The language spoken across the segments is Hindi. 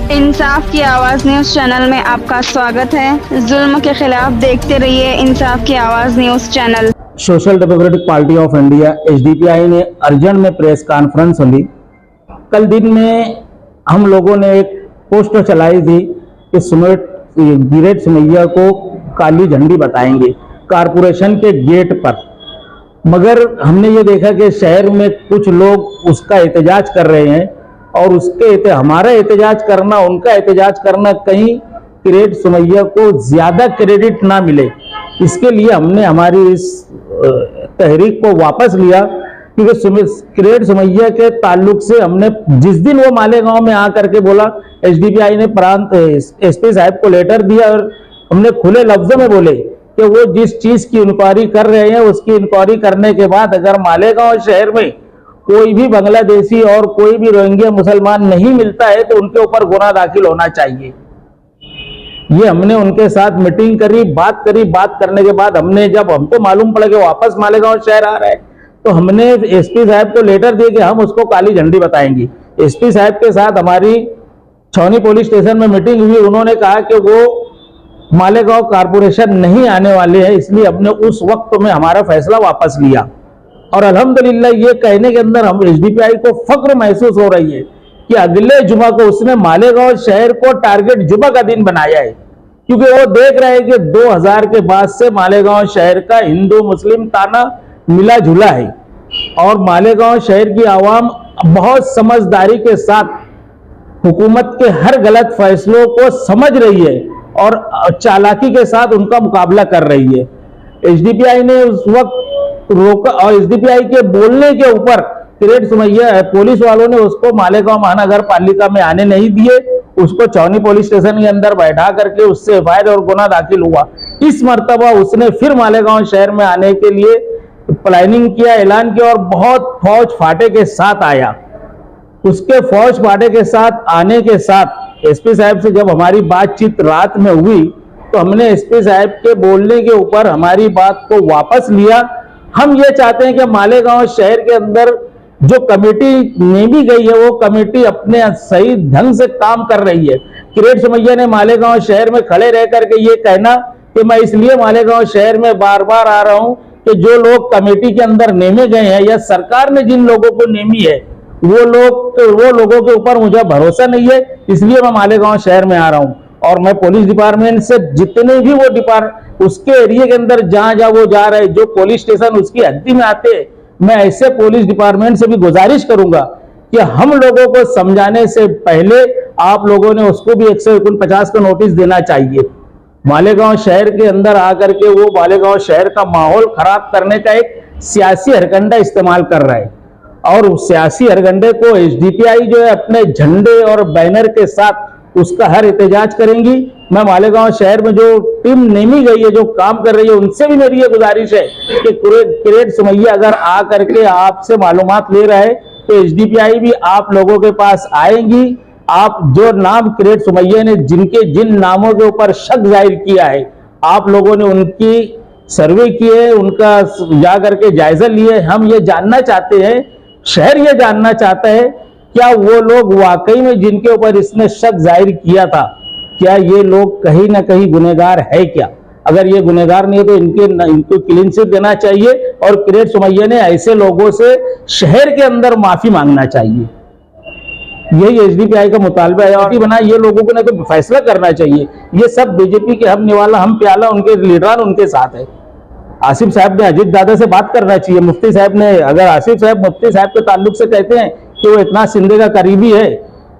इंसाफ की आवाज़ न्यूज़ चैनल में आपका स्वागत है। जुल्म के खिलाफ देखते रहिए इंसाफ की आवाज़ news channel. Social democratic party of India SDPI ने अर्जेंट में प्रेस कॉन्फ्रेंस ली। कल दिन में हम लोगों ने एक पोस्टर चलाई थी कि गिरेट सुमैया को काली झंडी बताएंगे कारपोरेशन के गेट पर, मगर हमने ये देखा कि शहर में कुछ लोग उसका एहतजाज कर रहे हैं और उसके हमारा एहतजाज करना, उनका एहतजाज करना, कहीं गिरेट सुमैया को ज्यादा क्रेडिट ना मिले, इसके लिए हमने हमारी इस तहरीक को वापस लिया। क्योंकि गिरेट सुमैया के ताल्लुक से हमने जिस दिन वो मालेगांव में आकर के बोला, एसडीपीआई ने प्रांत एसपी साहब को लेटर दिया और हमने खुले लफ्जों में बोले कि वो जिस चीज की इंक्वायरी कर रहे हैं उसकी इंक्वायरी करने के बाद अगर मालेगांव शहर में कोई भी बांग्लादेशी और कोई भी रोहिंग्या मुसलमान नहीं मिलता है तो उनके ऊपर गुनाह दाखिल होना चाहिए। ये हमने उनके साथ मीटिंग करी, बात करी। बात करने के बाद जब हमको मालूम पड़ा कि वापस मालेगांव शहर आ रहा है तो हमने एसपी साहब को लेटर दिए कि हम उसको काली झंडी बताएंगे। एसपी साहब के साथ हमारी छौनी पुलिस स्टेशन में मीटिंग हुई। उन्होंने कहा कि वो मालेगांव कारपोरेशन नहीं आने वाले हैं, इसलिए हमने उस वक्त में हमारा फैसला वापस लिया। और अल्हम्दुलिल्लाह ये कहने के अंदर हम एसडीपीआई को फख्र महसूस हो रही है कि अगले जुमा को उसने मालेगांव शहर को टारगेट जुमा का दिन बनाया है, क्योंकि वो देख रहे हैं कि 2000 के बाद से मालेगांव शहर का हिंदू मुस्लिम ताना मिला जुला है और मालेगांव शहर की आवाम बहुत समझदारी के साथ हुकूमत के हर गलत फैसलों को समझ रही है और चालाकी के साथ उनका मुकाबला कर रही है। एसडीपीआई ने उस वक्त रोका और एसडीपीआई के बोलने के ऊपर गिरेट सुमैया पुलिस वालों ने उसको मालेगांव महानगर पालिका में आने नहीं दिए। उसको छौनी पुलिस स्टेशन के अंदर बैठा करके उससे एफआईआर और गुना दाखिल हुआ। इस मर्तबा उसने फिर मालेगांव शहर में आने के लिए प्लानिंग किया, ऐलान किया और बहुत फौज फाटे के साथ आया। उसके फौज फाटे के साथ आने के साथ एसपी साहब से जब हमारी बातचीत रात में हुई तो हमने एसपी साहब के बोलने के ऊपर हमारी बात को वापस लिया। हम ये चाहते हैं कि मालेगांव शहर के अंदर जो कमेटी नेमी गई है वो कमेटी अपने सही ढंग से काम कर रही है। गिरेट सुमैया ने मालेगांव शहर में खड़े रह करके ये कहना कि मैं इसलिए मालेगांव शहर में बार बार आ रहा हूं कि जो लोग कमेटी के अंदर नेमे गए हैं या सरकार ने जिन लोगों को नेमी है वो लोगों के ऊपर मुझे भरोसा नहीं है, इसलिए मैं मालेगांव शहर में आ रहा हूं। और मैं पुलिस डिपार्टमेंट से जितने भी वो उसके एरिया के अंदर जहां वो जा रहे हैं, जो पुलिस स्टेशन उसकी हद्दी में आते हैं, मैं ऐसे पुलिस डिपार्टमेंट से भी गुजारिश करूंगा कि हम लोगों को समझाने से पहले आप लोगों ने उसको भी 149 का नोटिस देना चाहिए। मालेगांव शहर के अंदर आकर के वो मालेगांव शहर का माहौल खराब करने का एक सियासी हरकंडा इस्तेमाल कर रहा है और उस सियासी हरकंडे को एसडीपीआई जो है अपने झंडे और बैनर के साथ उसका हर एहतजाज करेंगी। मैं मालेगांव शहर में जो टीम नेमी गई है, जो काम कर रही है, उनसे भी मेरी ये गुजारिश है कि गिरेट सुमैया अगर आ करके आपसे मालूमात ले रहा है तो एसडीपीआई भी आप लोगों के पास आएंगी। आप जो नाम गिरेट सुमैया ने जिन नामों के ऊपर शक जाहिर किया है, आप लोगों ने उनकी सर्वे किए, उनका जा करके जायजा लिए। हम ये जानना चाहते हैं, शहर ये जानना चाहता है, क्या वो लोग वाकई में जिनके ऊपर इसने शक जाहिर किया था, क्या ये लोग कहीं ना कहीं गुनहगार है क्या? अगर ये गुनहगार नहीं है तो इनको क्लीन चिट देना चाहिए और गिरेट सुमैया ने ऐसे लोगों से शहर के अंदर माफी मांगना चाहिए। यही एसडीपीआई का मुतालबा है और बना ये लोगों को ना तो फैसला करना चाहिए। ये सब बीजेपी के हम निवाला हम प्याला उनके लीडरान उनके साथ है। आसिफ साहब ने अजीत दादा से बात करना चाहिए। मुफ्ती साहब ने, अगर आसिफ साहब मुफ्ती साहब के ताल्लुक से कहते हैं कि वो इतना सिंधे का करीबी है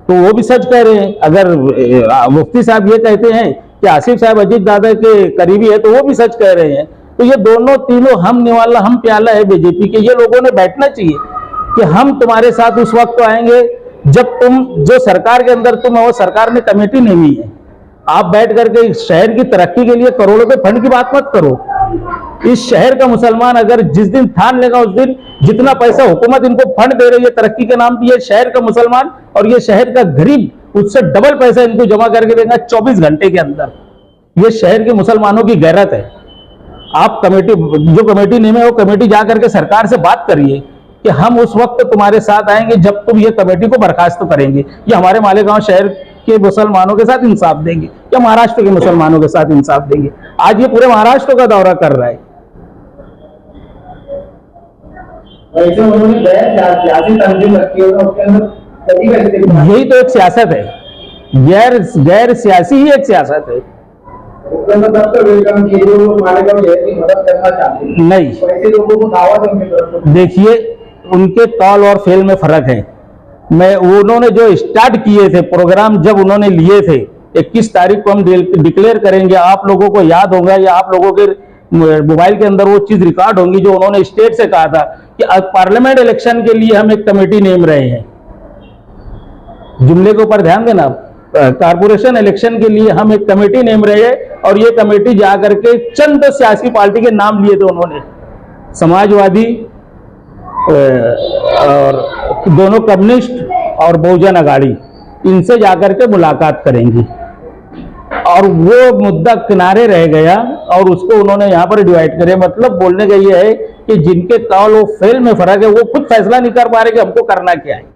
तो वो भी सच कह रहे हैं। अगर मुफ्ती साहब ये कहते हैं कि आसिफ साहब अजीत दादा के करीबी है तो वो भी सच कह रहे हैं। तो ये दोनों तीनों हम निवाला हम प्याला है बीजेपी के। ये लोगों ने बैठना चाहिए कि हम तुम्हारे साथ उस वक्त तो आएंगे जब तुम जो सरकार के अंदर तुम वो सरकार ने कमेटी नहीं है। आप बैठ करके शहर की तरक्की के लिए करोड़ों के फंड की बात मत करो। इस शहर का मुसलमान अगर जिस दिन ठान लेगा उस दिन जितना पैसा हुकूमत इनको फंड दे रही है तरक्की के नाम पे, ये शहर का मुसलमान और ये शहर का गरीब उससे डबल पैसा इनको जमा करके देगा 24 घंटे के अंदर। ये शहर के मुसलमानों की गैरत है। आप जो कमेटी नेमे हो कमेटी जा करके सरकार से बात करिए कि हम उस वक्त तुम्हारे साथ आएंगे जब तुम ये कमेटी को बर्खास्त करेंगे। ये हमारे मालेगांव शहर के मुसलमानों के साथ इंसाफ देंगे या महाराष्ट्र के मुसलमानों के साथ इंसाफ देंगे। आज ये पूरे महाराष्ट्र का दौरा कर रहा है। वैसे उन्होंने सियासी तंजीम रखी है उसके अंदर कभी कैसे यही तो एक सियासत है, गैर सियासी ही एक सियासत है। उसके अंदर तब तो वेलकम किए जो लोग मालेगांव शहर की मदद करना चाहते हैं, नहीं, वैसे लोगों को दावत उनकी तरफ से। देखिए उनके तौल और फेल में फर्क है। उन्होंने जो स्टार्ट किए थे प्रोग्राम, जब उन्होंने लिए थे 21 तारीख को हम डिक्लेयर करेंगे, आप लोगों को याद होगा या आप लोगों के मोबाइल के अंदर वो चीज रिकॉर्ड होंगी जो उन्होंने स्टेट से कहा था कि पार्लियामेंट इलेक्शन के लिए हम एक कमेटी नेम रहे हैं। जुमले के ऊपर ध्यान देना, कारपोरेशन इलेक्शन के लिए हम एक कमेटी नेम रहे हैं और ये कमेटी जाकर के चंद सियासी पार्टी के नाम लिए थे उन्होंने, समाजवादी और दोनों कम्युनिस्ट और बहुजन अघाड़ी, इनसे जाकर के मुलाकात करेंगी। और वो मुद्दा किनारे रह गया और उसको उन्होंने यहाँ पर डिवाइड करे। मतलब बोलने का ये है कि जिनके कौल और फेल में फर्क है वो खुद फैसला नहीं कर पा रहे कि हमको करना क्या है।